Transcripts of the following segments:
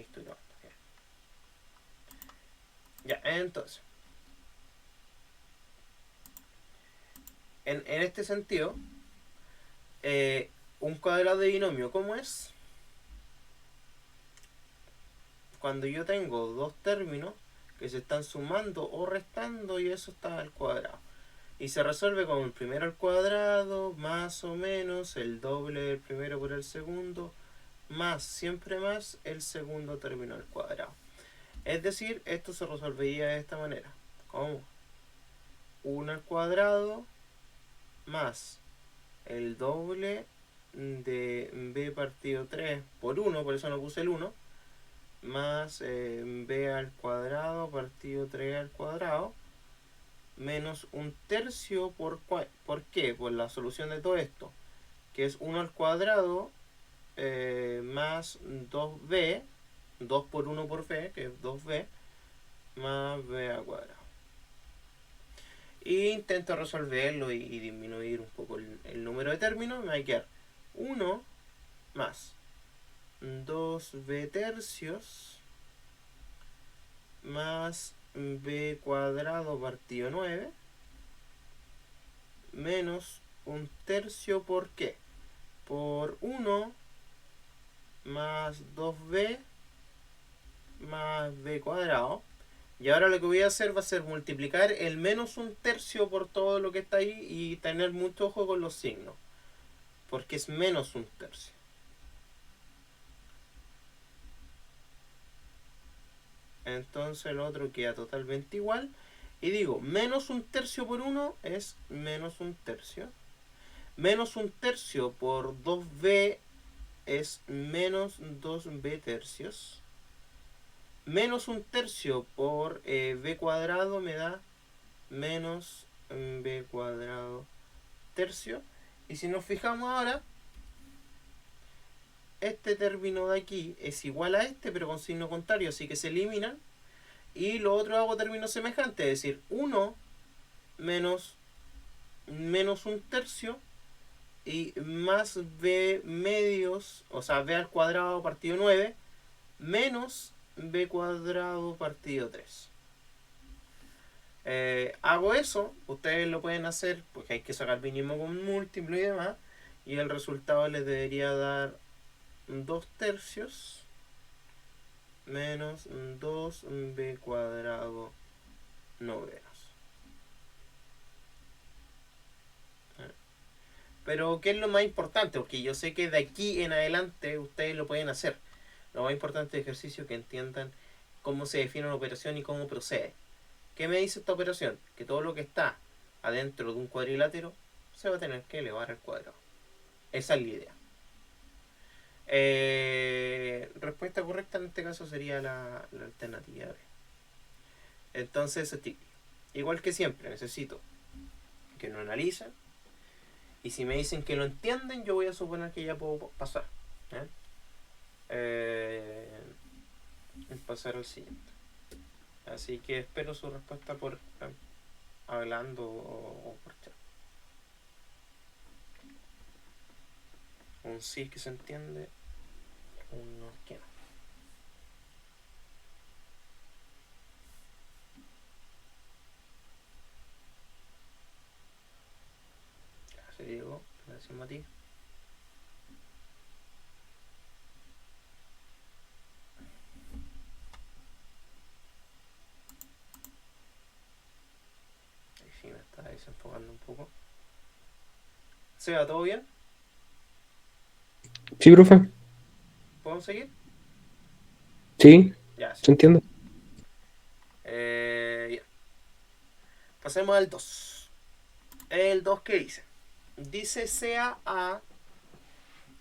ahí estoy grabando. Ya, entonces, en este sentido, un cuadrado de binomio, ¿cómo es? Cuando yo tengo dos términos que se están sumando o restando y eso está al cuadrado. Y se resuelve con el primero al cuadrado, más o menos el doble del primero por el segundo, más, siempre más, el segundo término al cuadrado. Es decir, esto se resolvería de esta manera. ¿Cómo? 1 al cuadrado más el doble de b partido 3 por 1, por eso no puse el 1, más b al cuadrado partido 3 al cuadrado, menos un tercio ¿por qué? Por la solución de todo esto, que es 1 al cuadrado más 2b, 2 por 1 por b, que es 2b, más b al cuadrado. Y intento resolverlo y disminuir un poco el número de términos. Me va a quedar 1 más 2b tercios más b cuadrado partido 9 menos un tercio. ¿Por qué? Por 1 más 2b más b cuadrado. Y ahora lo que voy a hacer va a ser multiplicar el menos un tercio por todo lo que está ahí y tener mucho ojo con los signos, porque es menos un tercio. Entonces el otro queda totalmente igual. Y digo, menos un tercio por 1 es menos un tercio. Menos un tercio por 2b es menos 2b tercios. Menos un tercio por b cuadrado me da menos b cuadrado tercio. Y si nos fijamos ahora, este término de aquí es igual a este, pero con signo contrario, así que se eliminan. Y lo otro hago término semejante, es decir, 1 menos un tercio y más b medios, o sea, b al cuadrado partido 9, menos b cuadrado partido 3. Hago eso, ustedes lo pueden hacer porque hay que sacar mínimo con múltiplo y demás, y el resultado les debería dar 2 tercios menos 2b cuadrado novenos. Pero ¿qué es lo más importante? Porque yo sé que de aquí en adelante ustedes lo pueden hacer. Lo más importante del ejercicio es que entiendan cómo se define una operación y cómo procede. ¿Qué me dice esta operación? Que todo lo que está adentro de un cuadrilátero se va a tener que elevar al cuadrado. Esa es la idea. Respuesta correcta en este caso sería la alternativa B. Entonces, igual que siempre, necesito que lo analicen. Y si me dicen que lo entienden, yo voy a suponer que ya puedo pasar. Pasar al siguiente. Así que espero su respuesta por hablando o por chat. Un sí que se entiende, un no que no. Gracias, Diego. Gracias, Mati. Ahí sí me está desenfocando un poco. Seba, ¿todo bien? Sí, profe. ¿Podemos seguir? Sí, Ya, sí. se entiende. Ya. Pasemos al 2. El 2, ¿qué dice? Dice sea A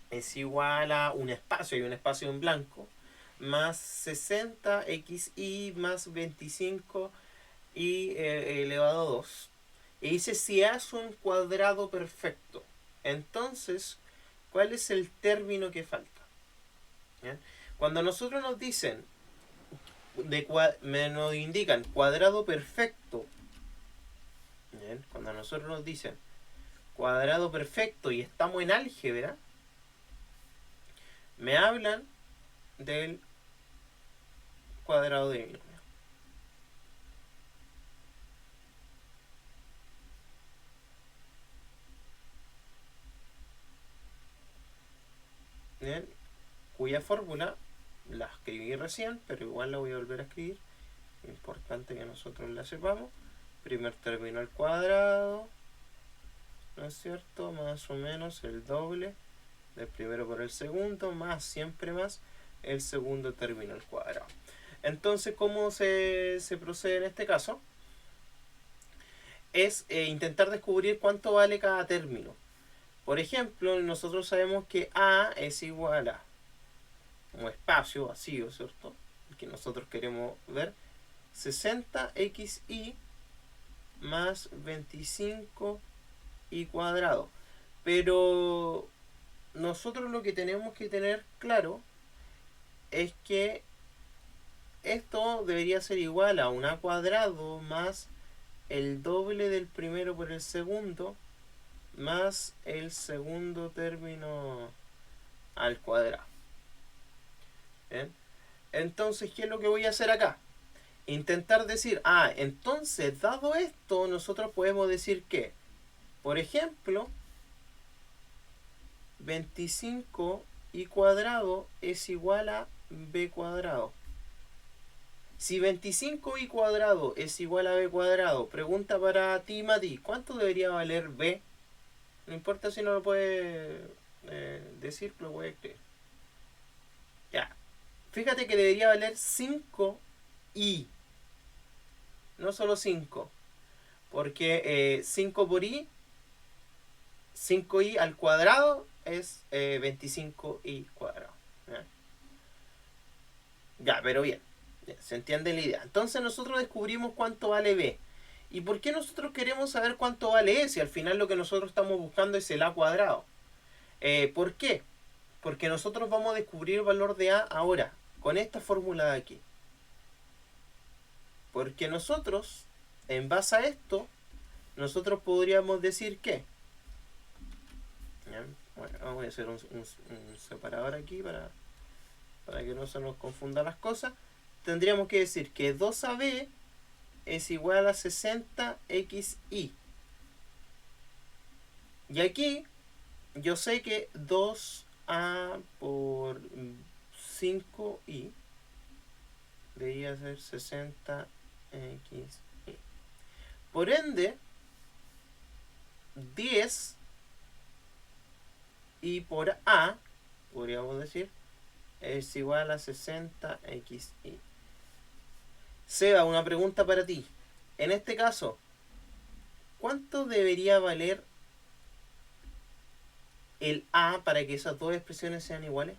es igual a un espacio, y un espacio en blanco, más 60xy más 25 y elevado a 2. Y dice si A es un cuadrado perfecto. Entonces, ¿cuál es el término que falta? ¿Ya? Cuando nosotros nos dicen, nos indican cuadrado perfecto, ¿ya? Cuando nosotros nos dicen cuadrado perfecto y estamos en álgebra, me hablan del cuadrado de binomio. Bien, cuya fórmula la escribí recién, pero igual la voy a volver a escribir. Importante que nosotros la sepamos. Primer término al cuadrado, ¿no es cierto? Más o menos el doble del primero por el segundo, más siempre más el segundo término al cuadrado. Entonces, ¿cómo se procede en este caso? Es intentar descubrir cuánto vale cada término. Por ejemplo, nosotros sabemos que A es igual a un espacio vacío, ¿cierto? El que nosotros queremos ver, 60xy más 25y cuadrado. Pero nosotros lo que tenemos que tener claro es que esto debería ser igual a un a cuadrado más el doble del primero por el segundo más el segundo término al cuadrado. ¿Bien? Entonces, ¿qué es lo que voy a hacer acá? Intentar decir, entonces, dado esto, nosotros podemos decir que, por ejemplo, 25y cuadrado es igual a b cuadrado. Si 25y cuadrado es igual a b cuadrado, pregunta para ti, Mati, ¿cuánto debería valer b? No importa si no lo puedes decir, lo voy a escribir. Ya. Fíjate que debería valer 5i, no solo 5. Porque 5 por i, 5i al cuadrado es 25i cuadrado. Ya, pero bien, se entiende la idea. Entonces nosotros descubrimos cuánto vale b. ¿Y por qué nosotros queremos saber cuánto vale e? Si al final lo que nosotros estamos buscando es el a cuadrado. ¿Por qué? Porque nosotros vamos a descubrir el valor de a ahora, con esta fórmula de aquí. Porque nosotros, en base a esto, nosotros podríamos decir que... Bueno, voy a hacer un separador aquí para que no se nos confundan las cosas. Tendríamos que decir que 2ab es igual a 60xy. Y aquí yo sé que 2a por 5i debería ser 60xy. Por ende, 10 y por a, podríamos decir, es igual a 60xy. Seba, una pregunta para ti. En este caso, ¿cuánto debería valer el a para que esas dos expresiones sean iguales?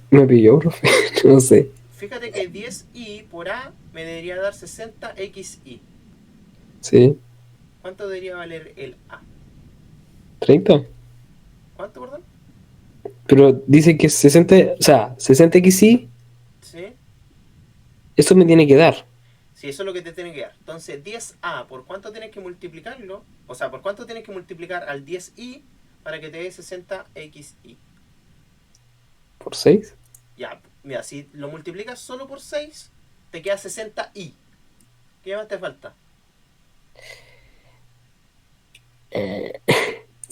Me pilló, profe. No sé. Fíjate que 10i por a me debería dar 60xy. Sí. ¿Cuánto debería valer el a? 30. ¿Cuánto, perdón? Pero dice que 60, o sea, 60xy, ¿Sí? eso me tiene que dar. Sí, eso es lo que te tiene que dar. Entonces, 10a, ¿por cuánto tienes que multiplicarlo? O sea, ¿por cuánto tienes que multiplicar al 10i para que te dé 60xy? ¿Por 6? Ya, mira, si lo multiplicas solo por 6, te queda 60i. ¿Qué más te falta?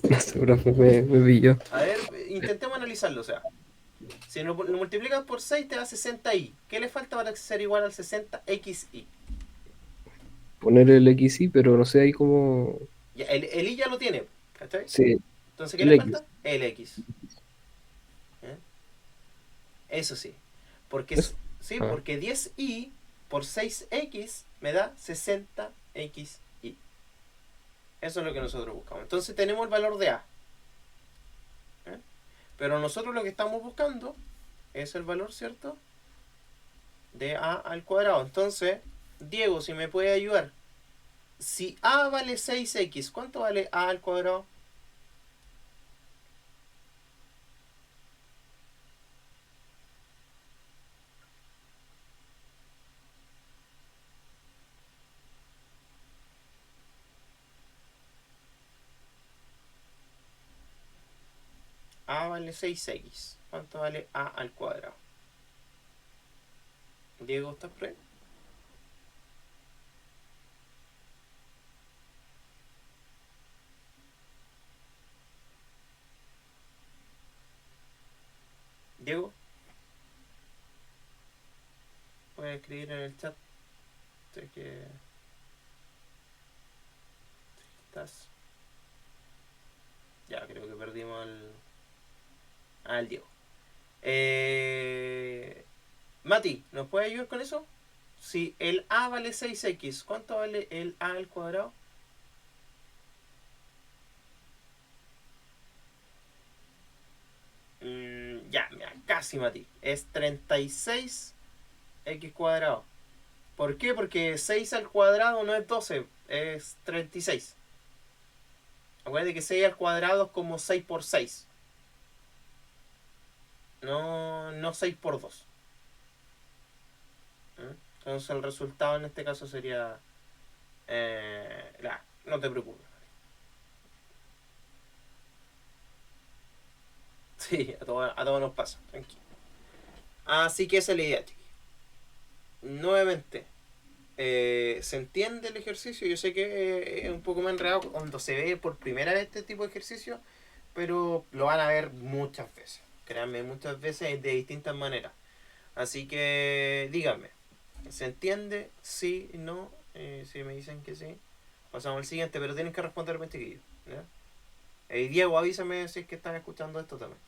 No sé, profe, me pilló. A ver, intentemos analizarlo, o sea. Si lo multiplicas por 6 te da 60i. ¿Qué le falta para ser igual al 60xy? Poner el xy, pero no sé ahí cómo. Ya, el i ya lo tiene, ¿cachai? Sí, Entonces, ¿qué el le x. falta? El x. ¿Eh? Eso sí. Porque, Eso. sí, Ah, porque 10i por 6x me da 60xy. Eso es lo que nosotros buscamos. Entonces tenemos el valor de a. ¿Eh? Pero nosotros lo que estamos buscando es el valor, ¿cierto? De a al cuadrado. Entonces, Diego, si me puede ayudar. Si a vale 6x, ¿cuánto vale a al cuadrado? vale 6x. ¿Cuánto vale a al cuadrado? Diego, ¿estás por ahí? Diego, puedes escribir en el chat. Sé que estás. Ya, creo que perdimos al Diego. Mati, ¿nos puede ayudar con eso? Si el a vale 6x, ¿cuánto vale el a al cuadrado? Ya, mira, casi Mati. Es 36x cuadrado. ¿Por qué? Porque 6 al cuadrado no es 12, es 36. Acuérdate que 6 al cuadrado es como 6 por 6. No 6 por 2. Entonces el resultado en este caso sería... no te preocupes. Sí, a todos nos pasa, tranquilo. Así que esa es la idea, chiqui. Nuevamente, ¿se entiende el ejercicio? Yo sé que es un poco más enredado cuando se ve por primera vez este tipo de ejercicio, pero lo van a ver muchas veces. Créanme, muchas veces de distintas maneras. Así que díganme, ¿se entiende? Sí, no. Si me dicen que sí, pasamos al siguiente, pero tienen que responderme, chiquillos. ¿Ya? Diego, avísame si es que están escuchando esto también.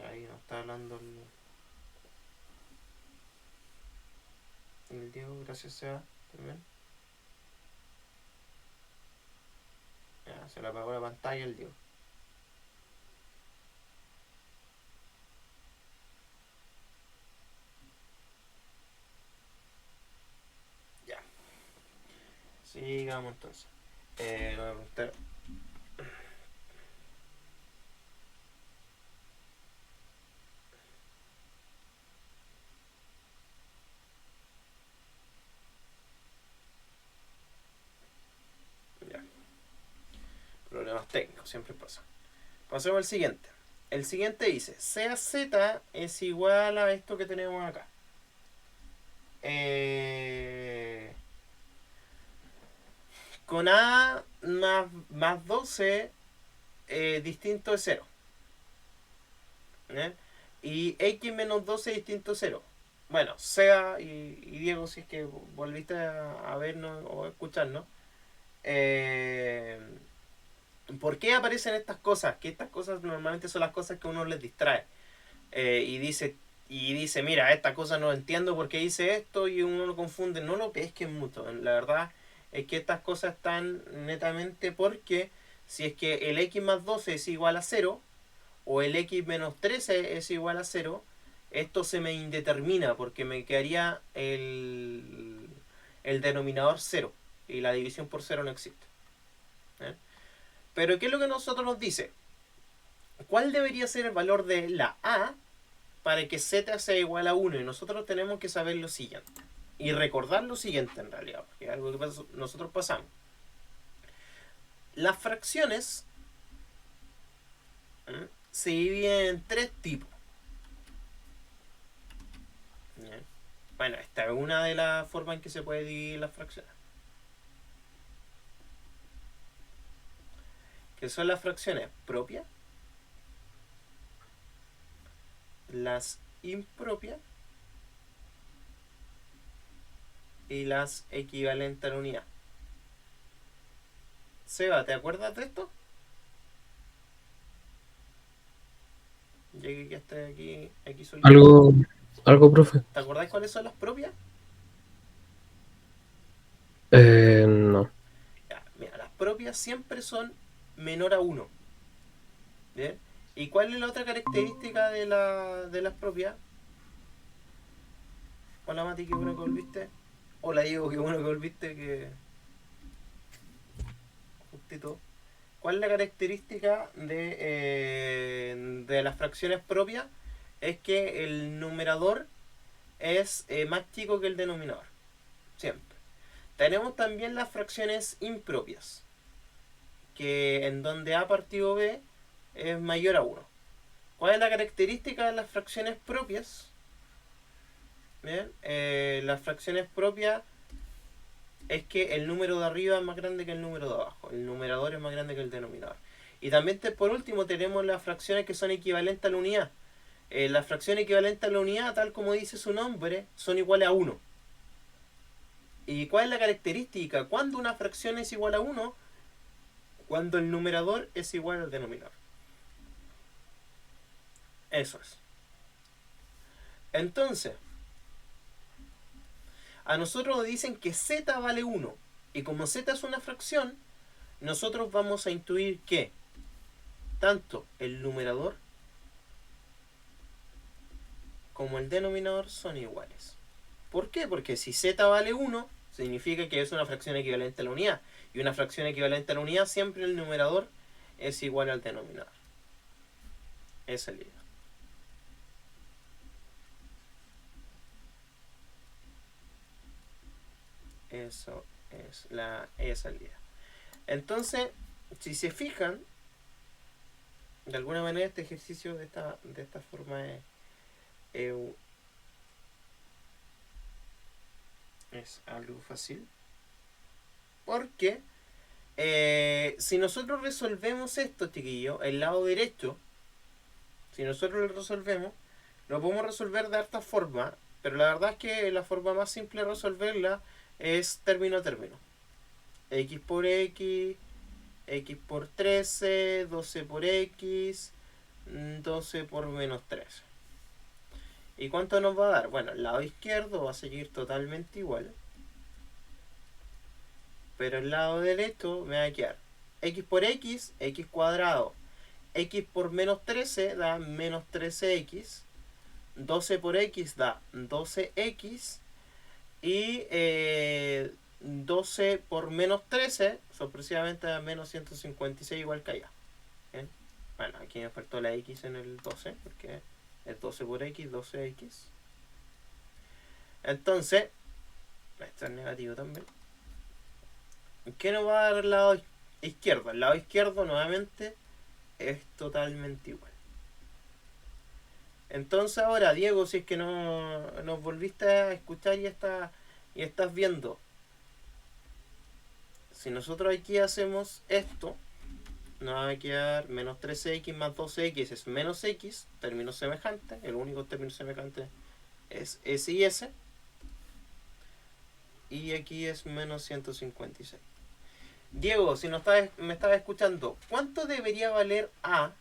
Ahí nos está hablando el Diego, gracias Seba también. Ya, se le apagó la pantalla el Diego. Ya. Sigamos entonces. Voy a preguntar. Ya. Problemas técnicos, siempre pasa. Pasemos al siguiente. El siguiente dice, sea z es igual a esto que tenemos acá. Con a más 12 distinto de 0. ¿Eh? Y x menos 12 distinto de 0. Bueno, sea, y Diego, si es que volviste a vernos o a escucharnos, ¿por qué aparecen estas cosas? Que estas cosas normalmente son las cosas que a uno les distrae. Y dice, mira, esta cosa no entiendo por qué dice esto y uno lo confunde. No lo pesquen mucho. La verdad es que estas cosas están netamente porque si es que el x más 12 es igual a 0 o el x menos 13 es igual a 0, esto se me indetermina porque me quedaría el denominador 0 y la división por 0 no existe. ¿Eh? Pero ¿qué es lo que nosotros nos dice? ¿Cuál debería ser el valor de la a para que z sea igual a 1? Y nosotros tenemos que saber lo siguiente. Y recordar lo siguiente en realidad, porque es algo que nosotros pasamos. Las fracciones se dividen en tres tipos. ¿Ya? Bueno, esta es una de las formas en que se puede dividir las fracciones. Que son las fracciones propias, las impropias y las equivalentes a la unidad. Seba, ¿te acuerdas de esto? Ya que esté aquí soy yo. Algo, profe. ¿Te acordás cuáles son las propias? No. Ya, mira, las propias siempre son menor a 1. ¿Bien? ¿Y cuál es la otra característica de las propias? Hola Mati, qué bueno que volviste. Hola Diego, qué bueno que volviste, que justito. ¿Cuál es la característica de las fracciones propias? Es que el numerador es más chico que el denominador. Siempre. Tenemos también las fracciones impropias, que en donde a partido b es mayor a 1. ¿Cuál es la característica de las fracciones propias? Bien, las fracciones propias es que el número de arriba es más grande que el número de abajo. El numerador es más grande que el denominador. Y también por último tenemos las fracciones que son equivalentes a la unidad. Las fracciones equivalentes a la unidad, tal como dice su nombre, son iguales a 1. ¿Y cuál es la característica? Cuando una fracción es igual a 1, cuando el numerador es igual al denominador. Eso es. Entonces, a nosotros nos dicen que z vale 1. Y como z es una fracción, nosotros vamos a intuir que tanto el numerador como el denominador son iguales. ¿Por qué? Porque si z vale 1, significa que es una fracción equivalente a la unidad. Y una fracción equivalente a la unidad, siempre el numerador es igual al denominador. Esa es la idea. Eso es esa idea. Entonces, si se fijan, de alguna manera este ejercicio de esta forma es algo fácil. Porque si nosotros resolvemos esto, chiquillos, el lado derecho, si nosotros lo resolvemos, lo podemos resolver de harta forma, pero la verdad es que la forma más simple de resolverla es término a término. X por X, X por 13, 12 por X, 12 por menos 13. ¿Y cuánto nos va a dar? Bueno, el lado izquierdo va a seguir totalmente igual, pero el lado derecho me va a quedar X por X, X cuadrado. X por menos 13 da menos 13X. 12 por X da 12X. Y 12 por menos 13, sorpresivamente da menos 156 igual que allá. ¿Bien? Bueno, aquí me faltó la X en el 12, porque es 12 por X, 12X. Entonces, esto es negativo también. ¿Qué nos va a dar el lado izquierdo? El lado izquierdo nuevamente es totalmente igual. Entonces ahora, Diego, si es que no nos volviste a escuchar y estás viendo, si nosotros aquí hacemos esto, nos va a quedar menos 13x más 12x es menos x, término semejante. El único término semejante es S y S. Y aquí es menos 156. Diego, si me estabas escuchando, ¿cuánto debería valer A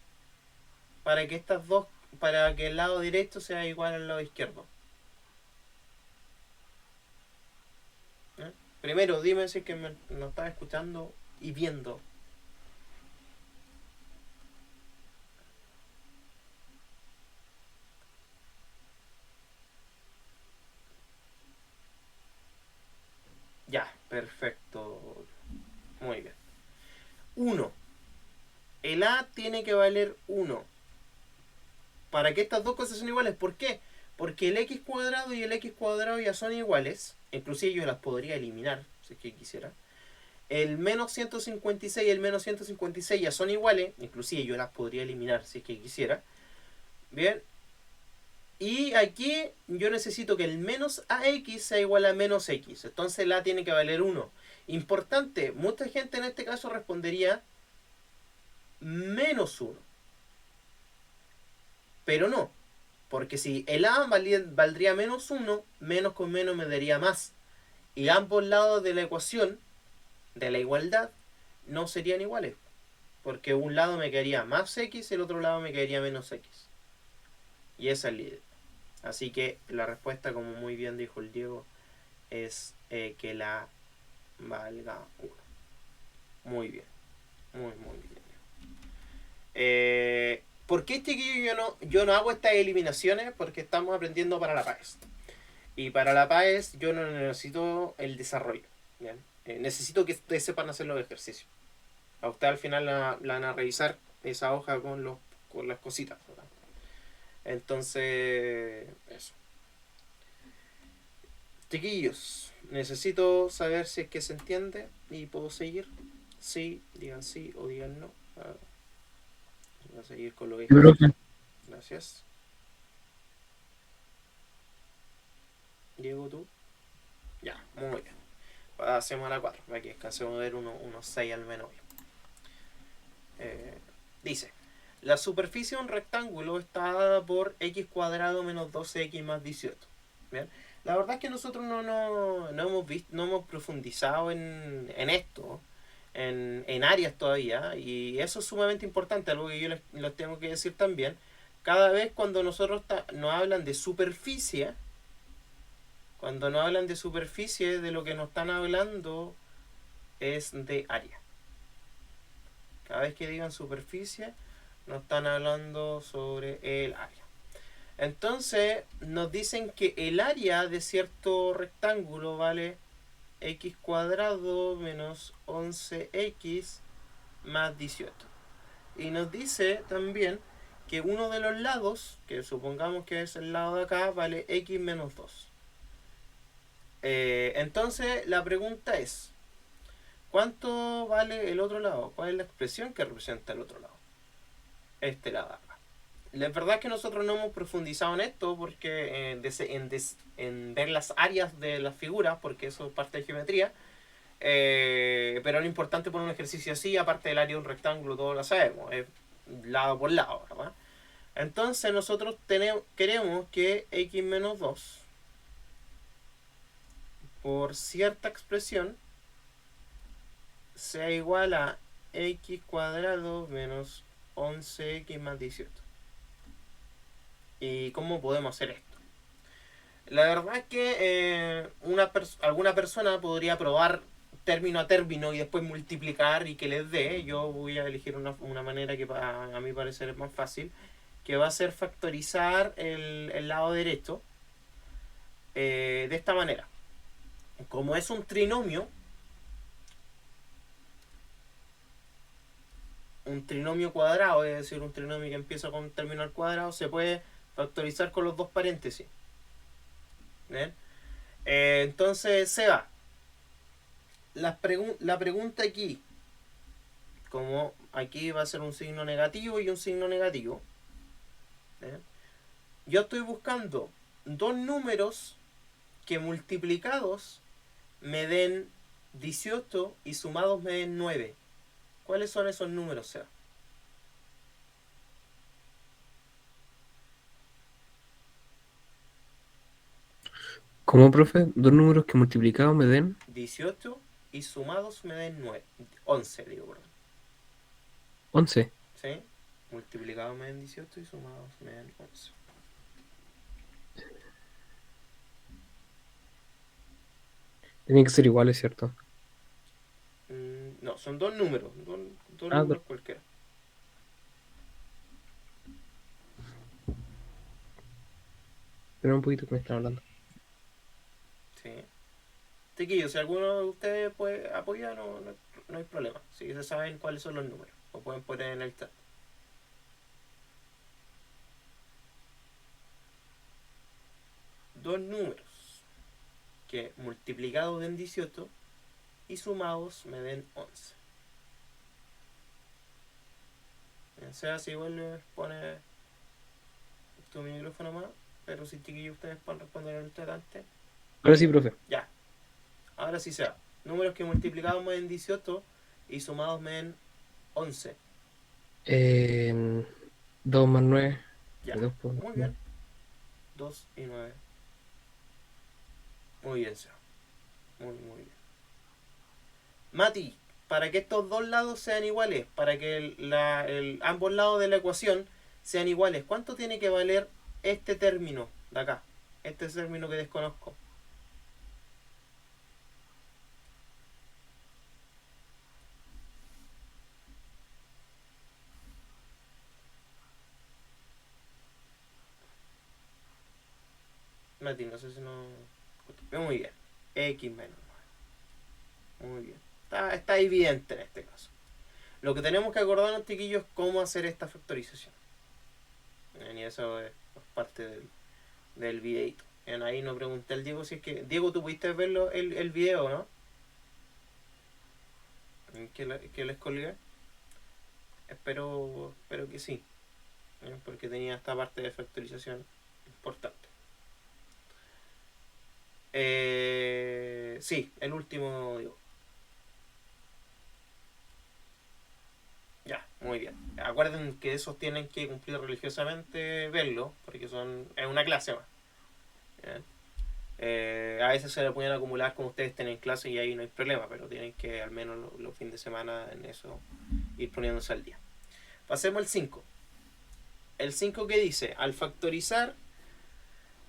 para que para que el lado derecho sea igual al lado izquierdo? ¿Eh? Primero, dime si es que nos estás escuchando y viendo. Ya, perfecto. Muy bien. 1. El A tiene que valer 1. Para que estas dos cosas son iguales. ¿Por qué? Porque el x cuadrado y el x cuadrado ya son iguales. Inclusive yo las podría eliminar, si es que quisiera. El menos 156 y el menos 156 ya son iguales. Inclusive yo las podría eliminar, si es que quisiera. Bien. Y aquí yo necesito que el menos ax sea igual a menos x. Entonces el a tiene que valer 1. Importante, mucha gente en este caso respondería menos 1. Pero no, porque si el a valdría menos 1, menos con menos me daría más. Y ambos lados de la ecuación, de la igualdad, no serían iguales. Porque un lado me quedaría más x, el otro lado me quedaría menos x. Y esa es la idea. Así que la respuesta, como muy bien dijo el Diego, es que la valga 1. Muy bien. Muy bien. ¿Por qué, chiquillo, yo no hago estas eliminaciones? Porque estamos aprendiendo para la PAES. Y para la PAES yo no necesito el desarrollo. ¿Bien? Necesito que ustedes sepan hacer los ejercicios. A usted al final la van a revisar esa hoja con las cositas, ¿verdad? Entonces, eso. Chiquillos, necesito saber si es que se entiende y puedo seguir. Sí, digan sí o digan no. Voy a seguir con lo que Sí, profe. Gracias. Diego, tú. Ya, muy bien. Hacemos a la 4 para que descansemos de ver unos 6 al menos. Dice, la superficie de un rectángulo está dada por x cuadrado menos 12x más 18. ¿Bien? La verdad es que nosotros no hemos visto, no hemos profundizado en esto, en áreas todavía, y eso es sumamente importante, algo que yo les tengo que decir también. Cada vez cuando nosotros nos hablan de superficie, cuando nos hablan de superficie, de lo que nos están hablando es de área. Cada vez que digan superficie, nos están hablando sobre el área. Entonces, nos dicen que el área de cierto rectángulo vale x cuadrado menos 11x más 18. Y nos dice también que uno de los lados, que supongamos que es el lado de acá, vale x menos 2. Entonces, la pregunta es, ¿cuánto vale el otro lado? ¿Cuál es la expresión que representa el otro lado? Este lado de acá. La verdad es que nosotros no hemos profundizado en esto porque en ver las áreas de las figuras, porque eso es parte de geometría, pero lo importante por un ejercicio así, aparte del área de un rectángulo, todos lo sabemos, es lado por lado, ¿verdad? Entonces nosotros queremos que x menos 2 por cierta expresión sea igual a x cuadrado menos 11x más 18. ¿Y cómo podemos hacer esto? La verdad es que alguna persona podría probar término a término y después multiplicar y que les dé. Yo voy a elegir una manera que a mi parecer es más fácil, que va a ser factorizar el lado derecho de esta manera. Como es un trinomio cuadrado, es decir, un trinomio que empieza con un término al cuadrado, se puede factorizar con los dos paréntesis. ¿Bien? Entonces se va. La pregunta aquí, como aquí va a ser un signo negativo y un signo negativo, ¿eh? Yo estoy buscando dos números que multiplicados me den 18 y sumados me den 9. ¿Cuáles son esos números, Seba? ¿Cómo, profe? Dos números que multiplicados me den 18 y sumados me den 9. 11, digo, perdón. 11. ¿Sí? Multiplicados me den 18 y sumados me den 11. Tienen que ser iguales, ¿cierto? No, son dos números. Dos Ah, números cualquiera. pero un poquito que me están hablando. ¿Sí? Chiquillos, si alguno de ustedes puede apoyar, no hay problema. Si se saben cuáles son los números, lo pueden poner en el chat. Dos números que multiplicados den 18 y sumados me den 11. O sea, si vuelve, pone tu micrófono más, pero si chiquillos ustedes pueden responder en el chat antes. Ahora sí, profe. Ya, ahora sí sea. Números que multiplicados me den 18 y sumados me den 11. 2 más 9. Ya, 2 por muy 9. bien. 2 y 9. Muy bien, Seba. Muy bien. Mati, para que estos dos lados sean iguales, para que ambos lados de la ecuación sean iguales, ¿cuánto tiene que valer este término de acá? Este término que desconozco. Mati, no sé si no... Muy bien. X menos 9. Muy bien. Está evidente en este caso. Lo que tenemos que acordarnos, chiquillos, es cómo hacer esta factorización. Y eso es parte del videito. Ahí no pregunté al Diego si es que... Diego, ¿tú pudiste verlo el video, no? Que les colgué. Espero que sí. Porque tenía esta parte de factorización importante. Sí, el último, digo. Ya, muy bien. Acuerden que esos tienen que cumplir religiosamente verlo, porque es una clase más. A veces se le pueden acumular como ustedes tienen clase y ahí no hay problema, pero tienen que al menos los fines de semana en eso ir poniéndose al día. Pasemos al 5. El 5 que dice, al factorizar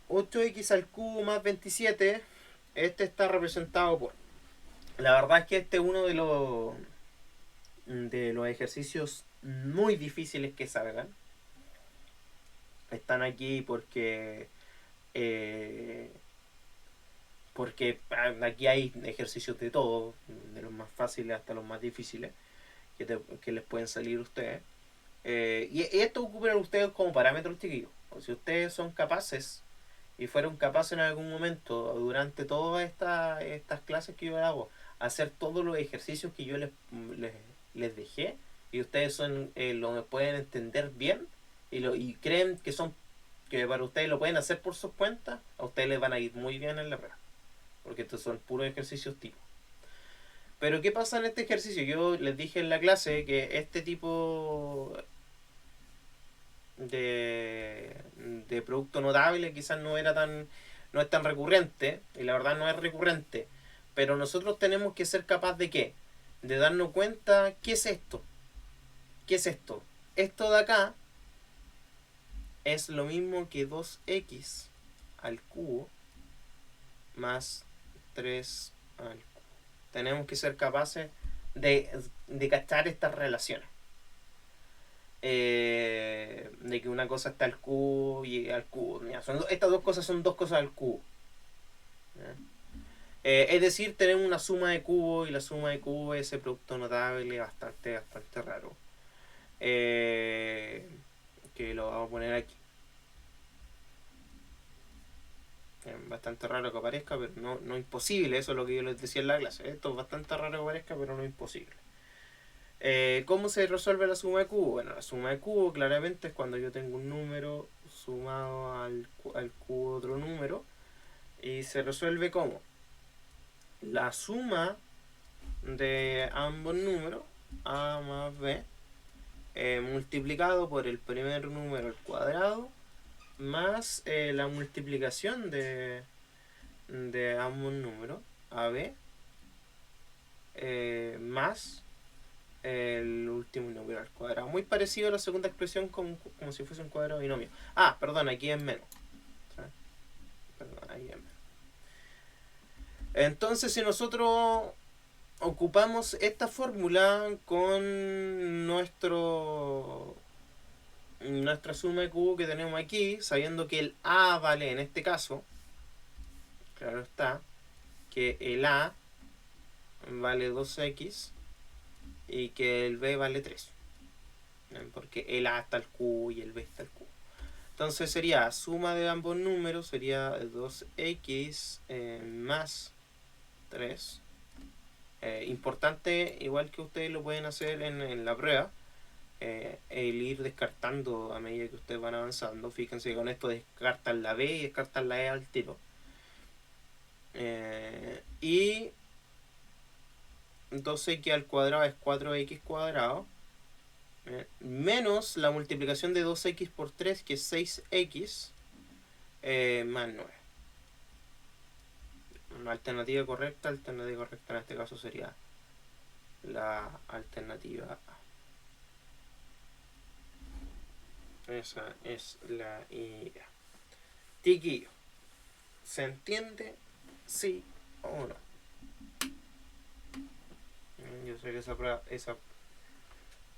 8x al cubo más 27, este está representado por... La verdad es que este es uno de los ejercicios muy difíciles que salgan. Están aquí porque aquí hay ejercicios de todo, de los más fáciles hasta los más difíciles, que les pueden salir a ustedes. Y esto ocupen ustedes como parámetros, chiquillos. O si ustedes son capaces y fueron capaces en algún momento durante todas estas clases que yo hago, hacer todos los ejercicios que yo les dejé, y ustedes lo pueden entender bien y creen que para ustedes lo pueden hacer por sus cuentas, a ustedes les van a ir muy bien en la prueba, porque estos son puros ejercicios tipo. Pero ¿qué pasa en este ejercicio? Yo les dije en la clase que este tipo de producto notable quizás no es tan recurrente, y la verdad no es recurrente, pero nosotros tenemos que ser capaces de ¿qué? De darnos cuenta, ¿qué es esto? ¿Qué es esto? Esto de acá es lo mismo que 2x al cubo más 3 al cubo. Tenemos que ser capaces de cachar estas relaciones. De que una cosa está al cubo y al cubo. Mira, estas dos cosas son dos cosas al cubo. Es decir, tenemos una suma de cubos y la suma de cubos es ese producto notable bastante raro. Que lo vamos a poner aquí. Bastante raro que aparezca, pero no imposible. Eso es lo que yo les decía en la clase. Esto es bastante raro que aparezca, pero no imposible. ¿Cómo se resuelve la suma de cubo? Bueno, la suma de cubo claramente es cuando yo tengo un número sumado al cubo de otro número. Y se resuelve como la suma de ambos números, a más b, multiplicado por el primer número al cuadrado, más la multiplicación de ambos números, ab, más el último número al cuadrado. Muy parecido a la segunda expresión como si fuese un cuadrado binomio. Perdón, aquí es menos. Perdón, ahí es menos. Entonces, si nosotros ocupamos esta fórmula con nuestra suma de cubo que tenemos aquí, sabiendo que el a vale en este caso, claro está, que el a vale 2x y que el b vale 3, porque el a está al cubo y el b está al cubo. Entonces sería suma de ambos números, sería 2x más 3. Importante, igual que ustedes lo pueden hacer en la prueba, el ir descartando a medida que ustedes van avanzando. Fíjense que con esto descartan la b y descartan la e al tiro. Y 2x al cuadrado es 4x cuadrado, menos la multiplicación de 2x por 3, que es 6x, más 9. Una alternativa correcta en este caso sería la alternativa A. Esa es la idea. Tiquillo, ¿se entiende? ¿Sí o no? Yo sé que esa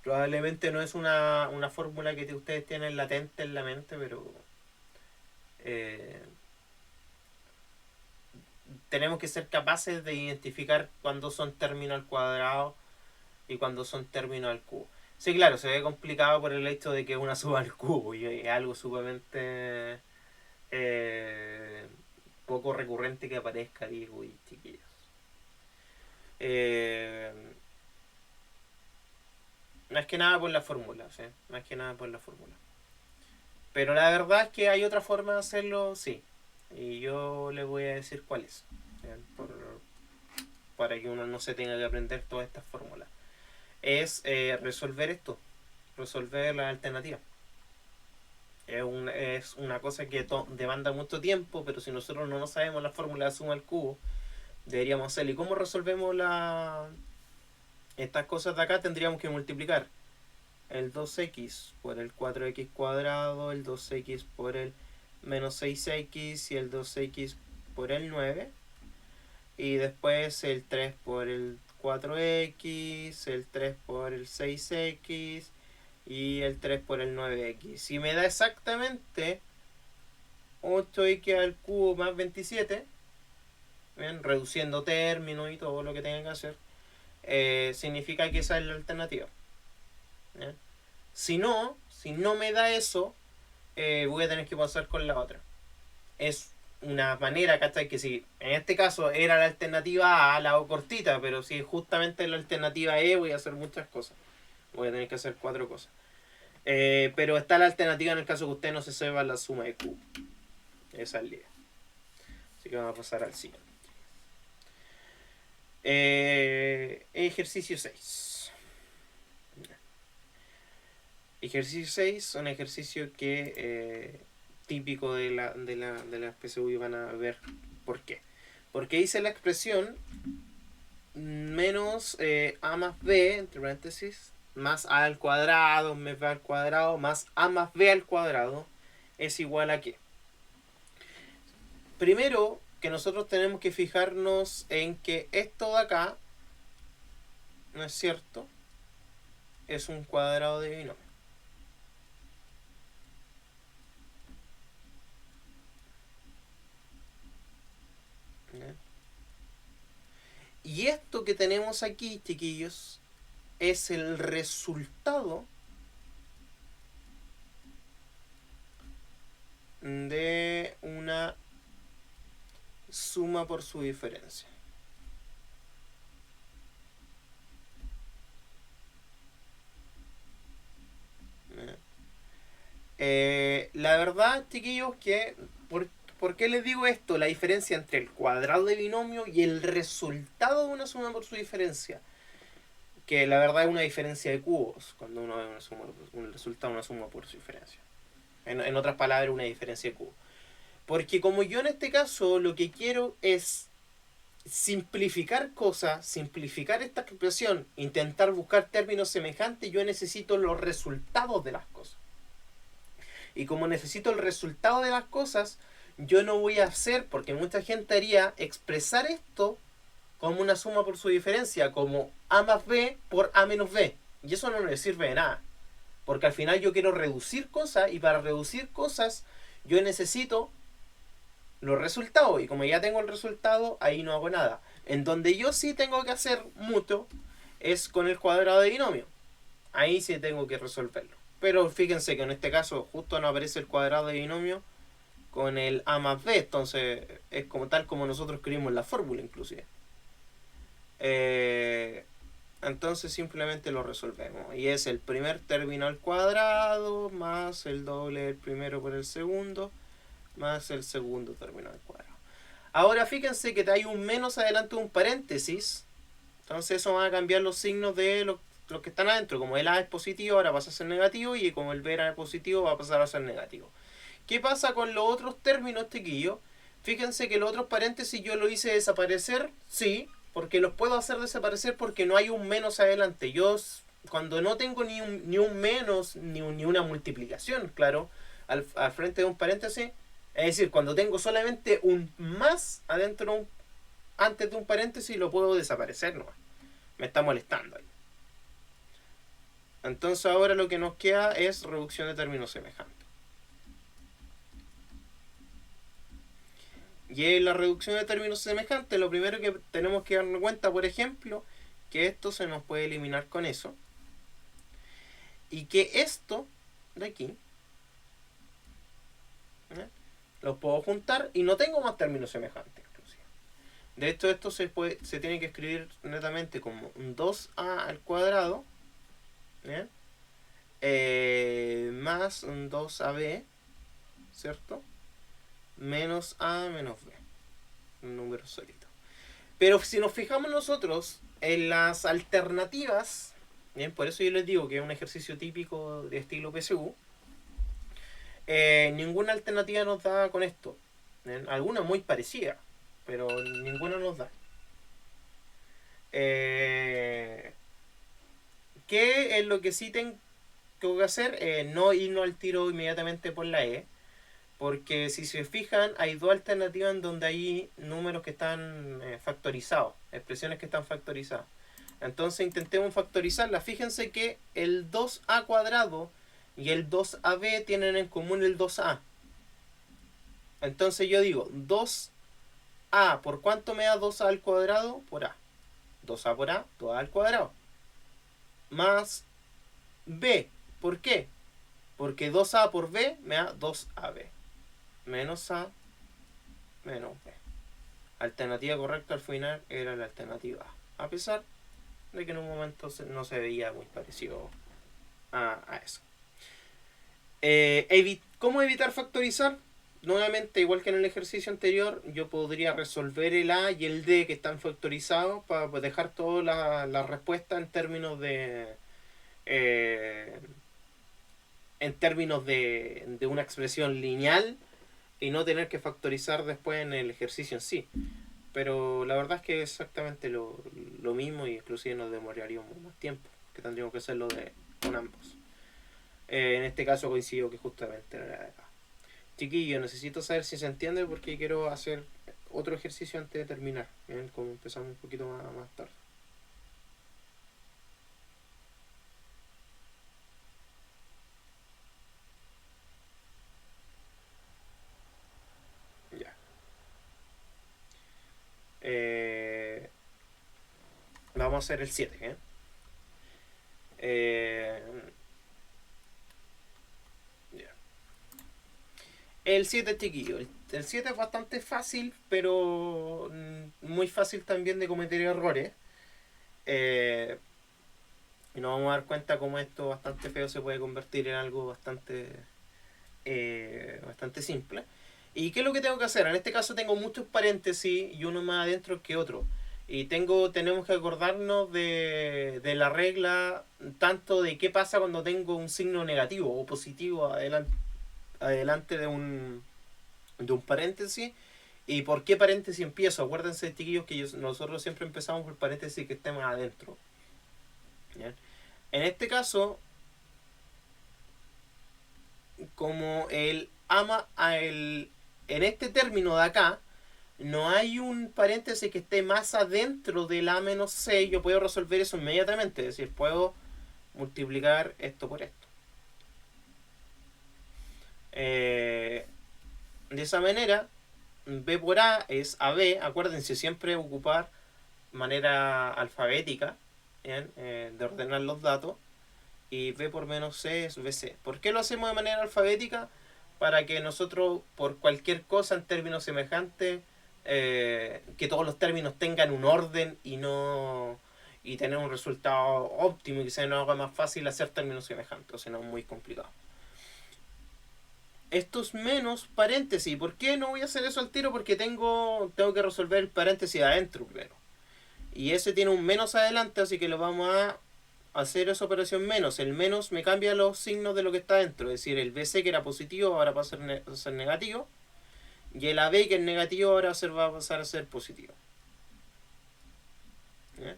probablemente no es una fórmula que ustedes tienen latente en la mente, pero tenemos que ser capaces de identificar cuándo son términos al cuadrado y cuándo son términos al cubo. Sí, claro, se ve complicado por el hecho de que es una suba al cubo y es algo sumamente poco recurrente que aparezca ahí, uy, chiquillos. Más que nada por la fórmula, ¿sí? Más que nada por la fórmula. Pero la verdad es que hay otra forma de hacerlo, sí. Y yo le voy a decir cuál es. Para que uno no se tenga que aprender todas estas fórmulas. Es resolver esto. Resolver la alternativa. Es una cosa que demanda mucho tiempo, pero si nosotros no sabemos la fórmula de suma al cubo, deberíamos hacerlo. ¿Y cómo resolvemos estas cosas de acá? Tendríamos que multiplicar el 2x por el 4x cuadrado, el 2x por el menos 6x y el 2x por el 9. Y después el 3 por el 4x, el 3 por el 6x y el 3 por el 9x. Y me da exactamente 8x al cubo más 27. ¿Bien? Reduciendo términos y todo lo que tengan que hacer. Significa que esa es la alternativa. ¿Bien? Si no me da eso, voy a tener que pasar con la otra. Es una manera, ¿cachai? Que si en este caso era la alternativa A, la O cortita, pero si justamente la alternativa E, voy a hacer muchas cosas. Voy a tener que hacer 4 cosas. Pero está la alternativa en el caso que usted no se sepa la suma de Q. Esa es la idea. Así que vamos a pasar al siguiente. Ejercicio 6. Ejercicio 6, un ejercicio que típico de la PSU, y van a ver por qué. Porque dice la expresión menos a más b, entre paréntesis, más a al cuadrado, más b al cuadrado, más a más b al cuadrado, es igual a qué. Primero, que nosotros tenemos que fijarnos en que esto de acá, ¿no es cierto?, es un cuadrado de binomio. Y esto que tenemos aquí, chiquillos, es el resultado de una suma por su diferencia. La verdad, chiquillos, que ¿por qué les digo esto? La diferencia entre el cuadrado de binomio y el resultado de una suma por su diferencia. Que la verdad es una diferencia de cubos, cuando uno ve un resultado de una suma por su diferencia. En otras palabras, una diferencia de cubos. Porque como yo en este caso lo que quiero es simplificar cosas, simplificar esta expresión, intentar buscar términos semejantes, yo necesito los resultados de las cosas. Y como necesito el resultado de las cosas, yo no voy a hacer, porque mucha gente haría, expresar esto como una suma por su diferencia, como a más b por a menos b. Y eso no le sirve de nada. Porque al final yo quiero reducir cosas, y para reducir cosas yo necesito los resultados. Y como ya tengo el resultado, ahí no hago nada. En donde yo sí tengo que hacer mucho es con el cuadrado de binomio. Ahí sí tengo que resolverlo. Pero fíjense que en este caso justo no aparece el cuadrado de binomio con el a más b. Entonces es como tal como nosotros escribimos la fórmula inclusive. Entonces simplemente lo resolvemos. Y es el primer término al cuadrado más el doble del primero por el segundo más el segundo término al cuadrado. Ahora fíjense que hay un menos adelante de un paréntesis. Entonces eso va a cambiar los signos de los que están adentro. Como el A es positivo, ahora pasa a ser negativo. Y como el B era positivo, va a pasar a ser negativo. ¿Qué pasa con los otros términos, chiquillos? Fíjense que los otros paréntesis yo lo hice desaparecer, sí, porque los puedo hacer desaparecer porque no hay un menos adelante. Yo, cuando no tengo ni un menos, ni una multiplicación, claro, al frente de un paréntesis, es decir, cuando tengo solamente un más adentro, antes de un paréntesis, lo puedo desaparecer, ¿no? Me está molestando ahí. Entonces ahora lo que nos queda es reducción de términos semejantes. Y en la reducción de términos semejantes, lo primero que tenemos que darnos cuenta, por ejemplo, que esto se nos puede eliminar con eso. Y que esto de aquí, ¿eh?, Los puedo juntar y no tengo más términos semejantes. Inclusive. De hecho, esto se tiene que escribir netamente como 2a al cuadrado, ¿bien? Más un 2ab, ¿cierto? Menos a menos b. Un número solito. Pero si nos fijamos nosotros en las alternativas, ¿bien? Por eso yo les digo que es un ejercicio típico de estilo PSU, ninguna alternativa nos da con esto. ¿Bien? Alguna muy parecida, pero ninguna nos da. ¿Qué es lo que sí tengo que hacer? No irnos al tiro inmediatamente por la E. Porque si se fijan, hay dos alternativas en donde hay números que están factorizados, expresiones que están factorizadas. Entonces intentemos factorizarlas. Fíjense que el 2a cuadrado y el 2ab tienen en común el 2a. Entonces yo digo, 2a, ¿por cuánto me da 2a al cuadrado? Por a. 2a por a, 2a al cuadrado. Más b. ¿Por qué? Porque 2a por b me da 2ab. Menos a, menos b. Alternativa correcta al final era la alternativa A. A pesar de que en un momento no se veía muy parecido a eso. ¿Cómo evitar factorizar? Nuevamente, igual que en el ejercicio anterior, yo podría resolver el A y el D que están factorizados para dejar toda la respuesta en términos de una expresión lineal y no tener que factorizar después en el ejercicio en sí. Pero la verdad es que es exactamente lo mismo y inclusive nos demoraríamos más tiempo, que tendríamos que hacerlo con ambos. En este caso coincido que justamente era de acá. Chiquillo, necesito saber si se entiende porque quiero hacer otro ejercicio antes de terminar. ¿Bien? Como empezamos un poquito más tarde. Ya. Vamos a hacer el 7. Ya. El 7, chiquillo. El 7 es bastante fácil, pero muy fácil también de cometer errores. Y nos vamos a dar cuenta cómo esto bastante feo se puede convertir en algo bastante simple. ¿Y qué es lo que tengo que hacer? En este caso tengo muchos paréntesis y uno más adentro que otro. Y tenemos que acordarnos de la regla tanto de qué pasa cuando tengo un signo negativo o positivo adelante de un paréntesis. ¿Y por qué paréntesis empiezo? Acuérdense, chiquillos, que nosotros siempre empezamos por paréntesis que esté más adentro. ¿Bien? En este caso, como en este término de acá, no hay un paréntesis que esté más adentro del A menos C, yo puedo resolver eso inmediatamente. Es decir, puedo multiplicar esto por esto. De esa manera, B por A es AB. Acuérdense siempre ocupar manera alfabética, de ordenar los datos. Y B por menos C es BC. ¿Por qué lo hacemos de manera alfabética? Para que nosotros, por cualquier cosa en términos semejantes, que todos los términos tengan un orden y tener un resultado óptimo y que se nos haga más fácil hacer términos semejantes, o sea, no es muy complicado. Estos menos paréntesis, ¿por qué no voy a hacer eso al tiro? Porque tengo que resolver el paréntesis adentro primero. Y ese tiene un menos adelante, así que lo vamos a hacer esa operación menos. El menos me cambia los signos de lo que está dentro. Es decir, el BC que era positivo ahora va a ser negativo. Y el AB que es negativo ahora va a pasar a ser positivo. ¿Eh?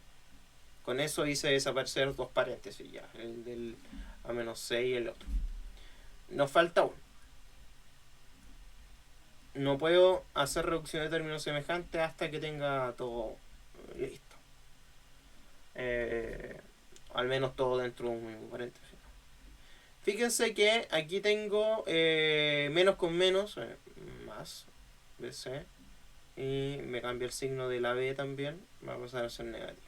Con eso hice desaparecer dos paréntesis ya. El del A menos 6 y el otro. Nos falta uno. No puedo hacer reducción de términos semejantes hasta que tenga todo listo. Al menos todo dentro de un mismo paréntesis. Fíjense que aquí tengo menos con menos, más BC, y me cambia el signo de la B también, va a pasar a ser negativo.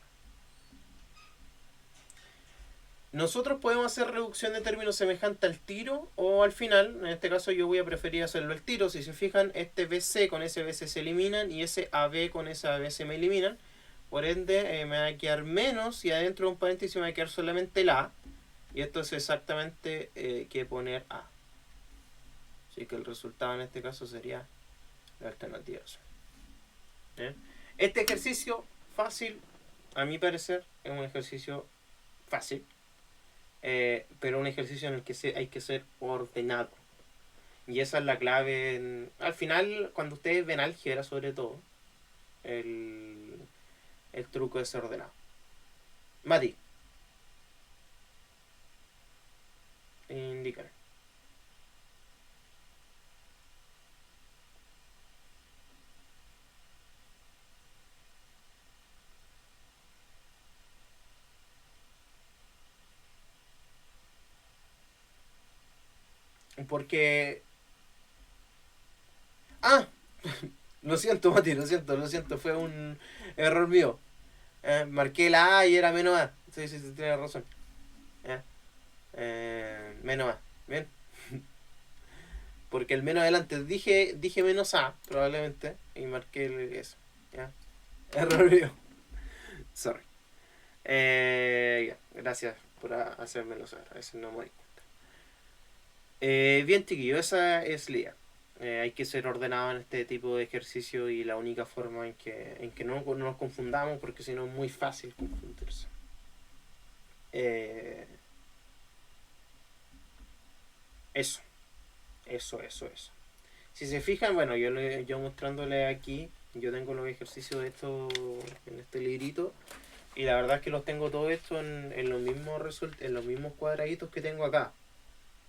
Nosotros podemos hacer reducción de términos semejante al tiro o al final. En este caso yo voy a preferir hacerlo al tiro. Si se fijan, este BC con ese BC se eliminan y ese AB con ese AB se me eliminan. Por ende, me va a quedar menos y adentro de un paréntesis me va a quedar solamente el A. Y esto es exactamente que poner A. Así que el resultado en este caso sería la alternativa. ¿Bien? Este ejercicio fácil, a mi parecer, es un ejercicio fácil. Pero un ejercicio en el que hay que ser ordenado. Y esa es la clave. Al final, cuando ustedes ven álgebra, sobre todo, el, el truco es ser ordenado. Mati, indícame. Porque... Ah, lo siento, Mati, lo siento, fue un error mío. Marqué la A y era menos A. Sí, sí, sí, tienes razón. Menos A. Bien. Porque el menos adelante dije menos A, probablemente, y marqué eso. ¿Ya? Error mío. Sorry. Gracias por hacérmelo saber. A veces no me doy cuenta. Bien, chiquillo, esa es la idea. Hay que ser ordenado en este tipo de ejercicio y la única forma en que no nos confundamos, porque si no es muy fácil confundirse. Eh, eso, eso. Si se fijan, bueno, yo mostrándole aquí, yo tengo los ejercicios de esto en este librito. Y la verdad es que los tengo todo esto en los mismos cuadraditos que tengo acá.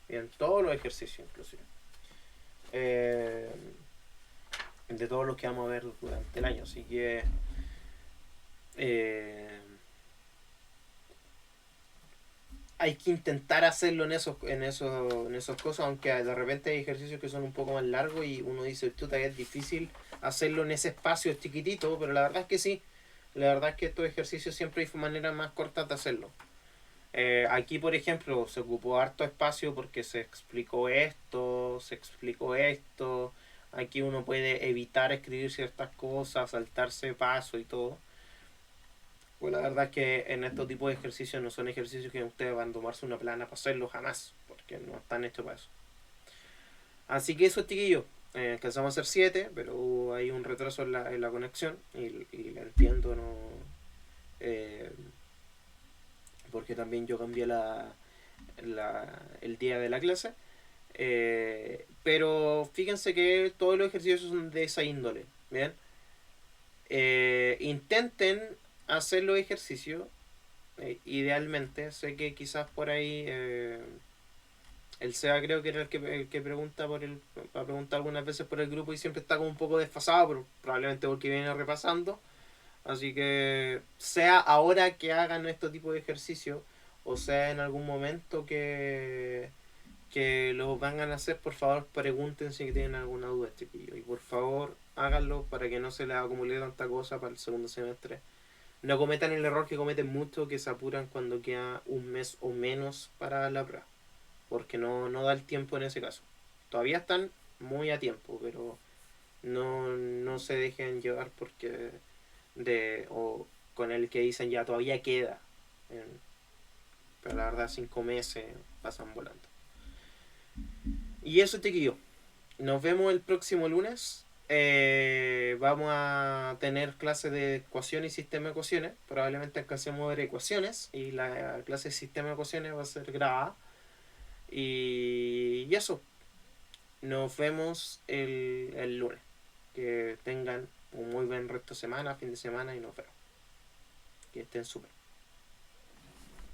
En todos los ejercicios, inclusive. Eh, de todos los que vamos a ver durante el año. Así que eh, hay que intentar hacerlo en esos cosas, aunque de repente hay ejercicios que son un poco más largos y uno dice, chuta, es difícil hacerlo en ese espacio chiquitito, pero la verdad es que sí. La verdad es que estos ejercicios siempre hay maneras más cortas de hacerlo. Aquí, por ejemplo, se ocupó harto espacio porque se explicó esto, se explicó esto. Aquí uno puede evitar escribir ciertas cosas, saltarse paso y todo. Pues la verdad es que en estos tipos de ejercicios no son ejercicios que ustedes van a tomarse una plana para hacerlo jamás, porque no están hechos para eso. Así que eso, chiquillos. Alcanzamos a hacer 7, pero hay un retraso en la conexión y la entiendo, no. Eh, porque también yo cambié el día de la clase. Pero fíjense que todos los ejercicios son de esa índole. ¿Bien? Intenten hacer los ejercicios. Idealmente. Sé que quizás por ahí el SEA creo que era el que pregunta para preguntar algunas veces por el grupo y siempre está como un poco desfasado, pero probablemente porque viene repasando. Así que sea ahora que hagan este tipo de ejercicio o sea en algún momento que los van a hacer, por favor pregunten si tienen alguna duda, chiquillos. Y por favor háganlo para que no se les acumule tanta cosa para el segundo semestre. No cometan el error que cometen muchos, que se apuran cuando queda un mes o menos para la prueba. Porque no da el tiempo en ese caso. Todavía están muy a tiempo, pero no se dejen llevar porque o con el que dicen ya todavía queda. Pero la verdad 5 meses pasan volando. Y eso, chiquillo. Nos vemos el próximo lunes. Vamos a tener clases de ecuaciones y sistema de ecuaciones. Probablemente alcancemos a ver ecuaciones. Y la clase de sistema de ecuaciones va a ser grabada. Y eso. Nos vemos el lunes. Que tengan un muy buen resto de semana, fin de semana y nos vemos. Que estén súper.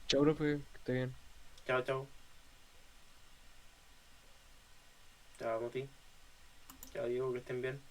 Chao, profe, que esté bien. Chao, chao. Chao, Moti. Chao, Diego, que estén bien.